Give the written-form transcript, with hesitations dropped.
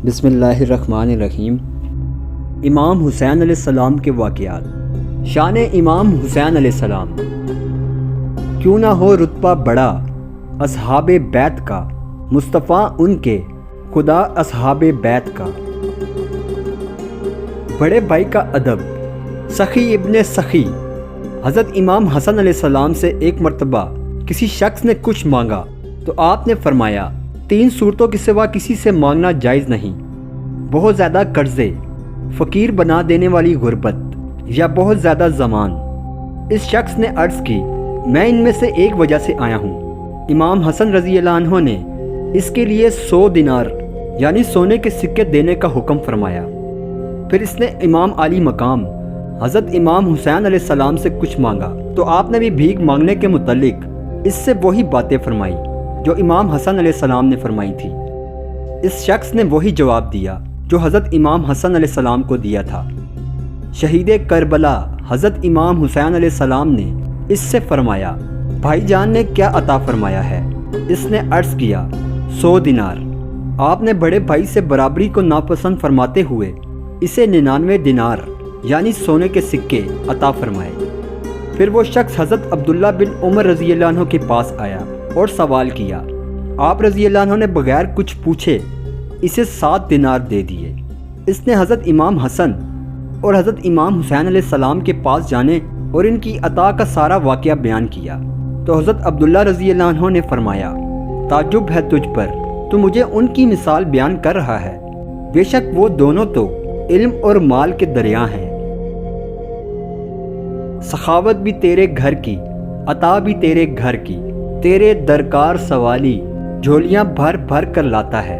بسم اللہ الرحمن الرحیم۔ امام حسین علیہ السلام کے واقعات۔ شان امام حسین علیہ السلام۔ کیوں نہ ہو رتبہ بڑا اصحاب بیت کا، مصطفیٰ ان کے خدا اصحاب بیت کا۔ بڑے بھائی کا ادب۔ سخی ابن سخی۔ حضرت امام حسن علیہ السلام سے ایک مرتبہ کسی شخص نے کچھ مانگا تو آپ نے فرمایا، 3 صورتوں کے سوا کسی سے مانگنا جائز نہیں: بہت زیادہ قرضے، فقیر بنا دینے والی غربت، یا بہت زیادہ زمان۔ اس شخص نے عرض کی، میں ان میں سے ایک وجہ سے آیا ہوں۔ امام حسن رضی اللہ عنہ نے اس کے لیے 100 دینار یعنی سونے کے سکے دینے کا حکم فرمایا۔ پھر اس نے امام عالی مقام حضرت امام حسین علیہ السلام سے کچھ مانگا تو آپ نے بھی بھیک مانگنے کے متعلق اس سے وہی باتیں فرمائی جو امام حسن علیہ السلام نے فرمائی تھی۔ اس شخص نے وہی جواب دیا جو حضرت امام حسن علیہ السلام کو دیا تھا۔ شہید کربلا حضرت امام حسین علیہ السلام نے اس سے فرمایا، بھائی جان نے کیا عطا فرمایا ہے؟ اس نے عرض کیا، 100 دینار۔ آپ نے بڑے بھائی سے برابری کو ناپسند فرماتے ہوئے اسے 99 دینار یعنی سونے کے سکے عطا فرمائے۔ پھر وہ شخص حضرت عبداللہ بن عمر رضی اللہ عنہ کے پاس آیا اور سوال کیا۔ آپ رضی اللہ عنہ نے بغیر کچھ پوچھے اسے 7 دینار دے دیے۔ اس نے حضرت امام حسن اور حضرت امام حسین علیہ السلام کے پاس جانے اور ان کی عطا کا سارا واقعہ بیان کیا تو حضرت عبداللہ رضی اللہ عنہ نے فرمایا، تعجب ہے تجھ پر، تو مجھے ان کی مثال بیان کر رہا ہے، بے شک وہ دونوں تو علم اور مال کے دریا ہیں۔ سخاوت بھی تیرے گھر کی، عطا بھی تیرے گھر کی، تیرے درکار سوالی جھولیاں بھر بھر کر لاتا ہے۔